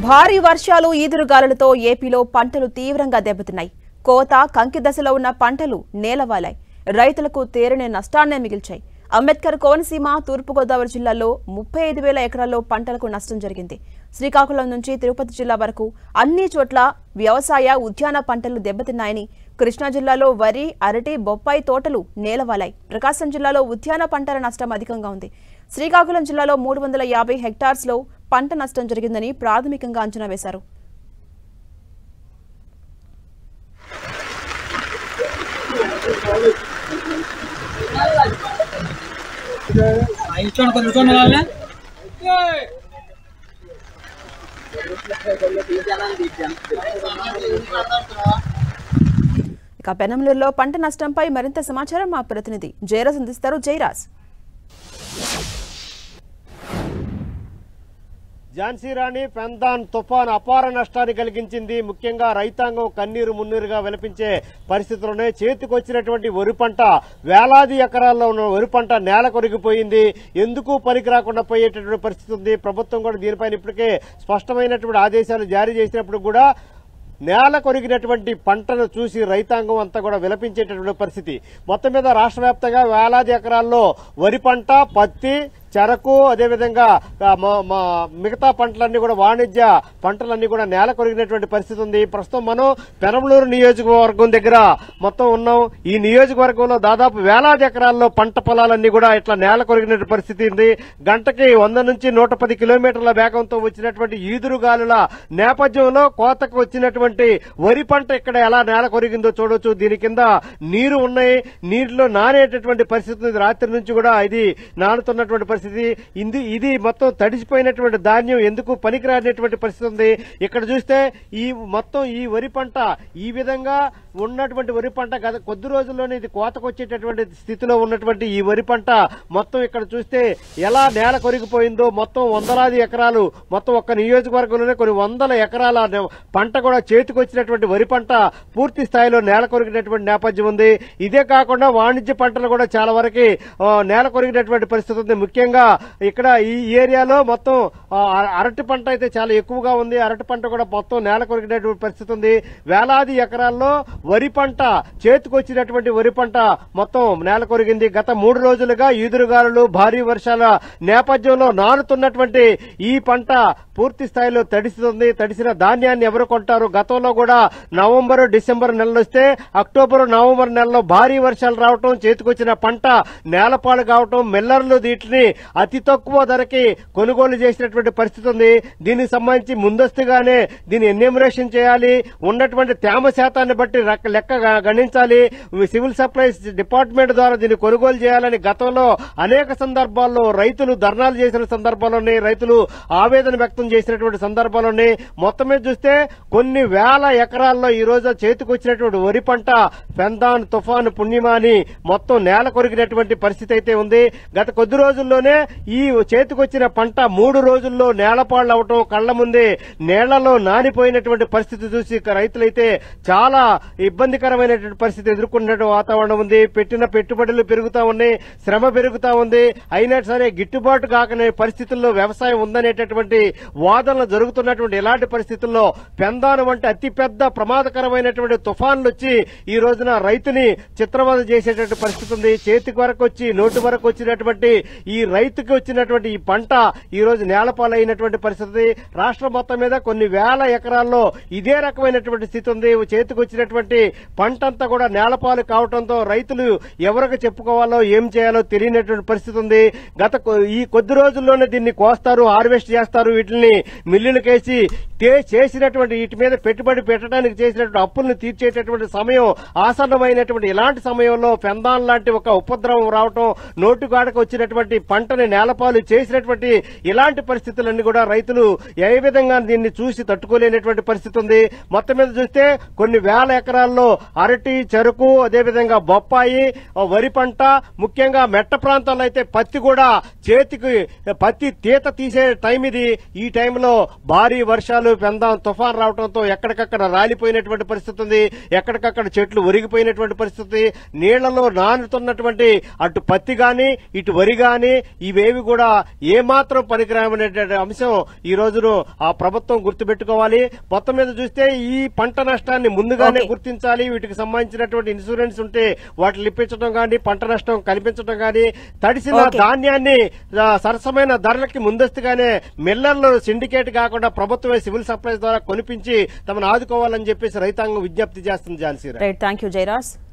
భారీ వర్షాలు ఈదురుగాలులతో ఏపీలో పంటలు తీవ్రంగా దెబ్బతిన్నాయి. కోత కంకి దశలో ఉన్న పంటలు నేలవాలాయి. రైతులకు తీరని నష్టాన్నే మిగిల్చాయి. అంబేద్కర్ కోనసీమ తూర్పుగోదావరి జిల్లాలో 35,000 ఎకరాల్లో పంటలకు నష్టం జరిగింది. శ్రీకాకుళం నుంచి తిరుపతి జిల్లా వరకు అన్ని చోట్ల వ్యవసాయ ఉద్యాన పంటలు దెబ్బతిన్నాయని, కృష్ణా జిల్లాలో వరి, అరటి, బొప్పాయి తోటలు నేలవాలాయి. ప్రకాశం జిల్లాలో ఉద్యాన పంటల నష్టం అధికంగా ఉంది. శ్రీకాకుళం జిల్లాలో 350 హెక్టార్స్లో పంట నష్టం జరిగిందని ప్రాథమికంగా అంచనా వేశారు. ఇక పెనంలూరులో పంట నష్టంపై మరింత సమాచారం మా ప్రతినిధి జయరాజ్ అందిస్తారు. జయరాజ్, ఝాన్సీ రాణి పెందాన్ తుఫాన్ అపార నష్టాన్ని కలిగించింది. ముఖ్యంగా రైతాంగం కన్నీరు మున్నీరుగా విలపించే పరిస్థితుల్లోనే చేతికొచ్చినటువంటి వరి పంట, వేలాది ఎకరాల్లో ఉన్న వరి పంట నేల కొరిగిపోయింది. ఎందుకు పనికి రాకుండా పోయేటటువంటి పరిస్థితి ఉంది. ప్రభుత్వం కూడా దీనిపైన ఇప్పటికే స్పష్టమైనటువంటి ఆదేశాలు జారీ చేసినప్పుడు కూడా నేల కొరిగినటువంటి పంటను చూసి రైతాంగం అంతా కూడా విలపించేటటువంటి పరిస్థితి. మొత్తం మీద రాష్ట్ర వ్యాప్తంగా వేలాది ఎకరాల్లో వరి పంట, పత్తి, చెరకు, అదేవిధంగా మిగతా పంటలన్నీ కూడా వాణిజ్య పంటలన్నీ కూడా నేల కొరిగినటువంటి పరిస్థితి ఉంది. ప్రస్తుతం మనం పెనంలూరు నియోజకవర్గం దగ్గర మొత్తం ఉన్నాం. ఈ నియోజకవర్గంలో దాదాపు వేలాది ఎకరాల్లో పంట పొలాలన్నీ కూడా ఇట్లా నేల కొరిగినటువంటి పరిస్థితి ఉంది. గంటకి 100 నుంచి 110 కిలోమీటర్ల వేగంతో వచ్చినటువంటి ఈదురుగాలుల నేపథ్యంలో కోతకు వచ్చినటువంటి వరి పంట ఇక్కడ ఎలా నేల కొరిగిందో చూడొచ్చు. దీని కింద నీరు ఉన్నాయి, నీటిలో నానేటటువంటి పరిస్థితి ఉంది. రాత్రి నుంచి కూడా ఇది నానుతున్నటువంటి పరిస్థితి. ఇది మొత్తం తడిసిపోయినటువంటి ధాన్యం ఎందుకు పనికిరానటువంటి పరిస్థితి ఉంది. ఇక్కడ చూస్తే ఈ వరి పంట ఈ విధంగా ఉన్నటువంటి వరి పంట గత కొద్ది రోజుల్లోనే ఇది కోతకొచ్చేటటువంటి స్థితిలో ఉన్నటువంటి ఈ వరి పంట మొత్తం ఇక్కడ చూస్తే ఎలా నేల కొరిగిపోయిందో. మొత్తం వందలాది ఎకరాలు, మొత్తం ఒక్క నియోజకవర్గంలోనే కొన్ని వందల ఎకరాల పంట కూడా చేతికొచ్చినటువంటి వరి పంట పూర్తి స్థాయిలో నేల కొరిగినటువంటి నేపథ్యం ఉంది. ఇదే కాకుండా వాణిజ్య పంటలు కూడా చాలా వరకు నేల కొరిగినటువంటి పరిస్థితి ఉంది. ముఖ్యంగా ఇక్కడ ఈ ఏరియాలో మొత్తం అరటి పంట అయితే చాలా ఎక్కువగా ఉంది. అరటి పంట కూడా మొత్తం నేల కొరిగినటువంటి పరిస్థితి ఉంది. వేలాది ఎకరాల్లో వరి పంట, చేతికొచ్చినటువంటి వరి పంట మొత్తం నేల కొరిగింది. గత 3 రోజులుగా ఈదురుగాలులు, భారీ వర్షాల నేపథ్యంలో నానుతున్నటువంటి ఈ పంట పూర్తి స్థాయిలో తడిస్తుంది. తడిసిన ధాన్యాన్ని ఎవరు కొంటారు? గతంలో కూడా నవంబర్, డిసెంబర్ నెలలు వస్తే అక్టోబర్, నవంబర్ నెలలో భారీ వర్షాలు రావటం, చేతికొచ్చిన పంట నేలపాలు కావటం, మిల్లర్లు వీటిని అతి తక్కువ ధరకి కొనుగోలు చేసినటువంటి పరిస్థితి ఉంది. దీనికి సంబంధించి ముందస్తుగానే దీన్ని ఎన్యూమరేషన్ చేయాలి, ఉన్నటువంటి తేమ శాతాన్ని బట్టి లెక్క గణించాలి, సివిల్ సప్లైస్ డిపార్ట్మెంట్ ద్వారా దీన్ని కొనుగోలు చేయాలని గతంలో అనేక సందర్భాల్లో రైతులు ధర్నాలు చేసిన సందర్భాల్లోనే, రైతులు ఆవేదన వ్యక్తం చేసినటువంటి సందర్భాల్లోనే మొత్తం మీద చూస్తే కొన్ని వేల ఎకరాల్లో ఈ రోజు చేతికొచ్చినటువంటి వరి పంట పెందాన్ తుఫాను పుణ్యమాని మొత్తం నేల కొరిగినటువంటి పరిస్థితి అయితే ఉంది. గత కొద్ది రోజుల్లోనే ఈ చేతికొచ్చిన పంట 3 రోజుల్లో నేలపాళ్ళు అవటం, కళ్ల ముందే నేళ్లలో నానిపోయినటువంటి పరిస్థితి చూసి రైతులైతే చాలా ఇబ్బందికరమైనటువంటి పరిస్థితి ఎదుర్కొన్నటువంటి వాతావరణం ఉంది. పెట్టిన పెట్టుబడులు పెరుగుతా ఉన్నాయి, శ్రమ పెరుగుతా ఉంది. అయినా సరే గిట్టుబాటు కాకనే పరిస్థితుల్లో వ్యవసాయం ఉందనేటటువంటి వాదనలు జరుగుతున్నటువంటి ఇలాంటి పరిస్థితుల్లో పెందాను వంటి అతిపెద్ద ప్రమాదకరమైనటువంటి తుఫాన్లు వచ్చి ఈ రోజున రైతుని చిత్రవద చేసేటువంటి పరిస్థితి ఉంది. చేతికి వరకు వచ్చి నోటి వరకు వచ్చినటువంటి ఈ రైతుకి వచ్చినటువంటి ఈ పంట ఈ రోజు నేలపాలైనటువంటి పరిస్థితి. రాష్ట్రం మొత్తం మీద కొన్ని వేల ఎకరాల్లో ఇదే రకమైనటువంటి స్థితి ఉంది. చేతికి వచ్చినటువంటి పంట అంతా కూడా నేలపాలు కావడంతో రైతులు ఎవరికి చెప్పుకోవాలో, ఏం చేయాలో తెలియనటువంటి పరిస్థితి ఉంది. ఈ కొద్ది రోజుల్లోనే దీన్ని కోస్తారు, హార్వెస్ట్ చేస్తారు, వీటిని మిల్లులకేసి చేసినటువంటి వీటి మీద పెట్టుబడి పెట్టడానికి చేసినటువంటి అప్పులను తీర్చేటటువంటి సమయం ఆసన్నమైనటువంటి ఇలాంటి సమయంలో పెందాన్ లాంటి ఒక ఉపద్రవం రావటం, నోటుగాడకు వచ్చినటువంటి పంటని నేలపాలు చేసినటువంటి ఇలాంటి పరిస్థితులన్నీ కూడా రైతులు ఏ విధంగా దీన్ని చూసి తట్టుకోలేనటువంటి పరిస్థితి ఉంది. మొత్తం మీద చూస్తే కొన్ని వేల ఎకరాల్లో అరటి, చెరకు, అదేవిధంగా బొప్పాయి, వరి పంట, ముఖ్యంగా మెట్ట ప్రాంతాల్లో అయితే పత్తి కూడా పత్తి తీత తీసే టైం ఇది. ఈ టైంలో భారీ వర్షాలు, పెందాన్ తుఫాన్ రావడంతో ఎక్కడికక్కడ రాలిపోయినటువంటి పరిస్థితి ఉంది. ఎక్కడికక్కడ చెట్లు ఒరిగిపోయినటువంటి పరిస్థితి. నీళ్లలో నానుతున్నటువంటి అటు పత్తి గాని, ఇటు వరి గాని, ఇవేవి కూడా ఏమాత్రం పనికిరామనేటువంటి అంశం ఈ రోజును ఆ ప్రభుత్వం గుర్తుపెట్టుకోవాలి. మొత్తం మీద చూస్తే ఈ పంట నష్టాన్ని ముందుగానే గుర్తించాలి. వీటికి సంబంధించినటువంటి ఇన్సూరెన్స్ ఉంటే వాటిని ఇప్పించడం గానీ, పంట నష్టం కల్పించడం గానీ, తడిసిన ధాన్యాన్ని సరసమైన ధరలకి ముందస్తుగానే మిల్లర్లు సిండికేట్ కాకుండా ప్రభుత్వమే సివిల్ సప్లైస్ ద్వారా కొనిపించి తమను ఆదుకోవాలని చెప్పేసి రైతాంగం విజ్ఞప్తి చేస్తుంది. ఝాన్సీ. Thank you Jayaraj.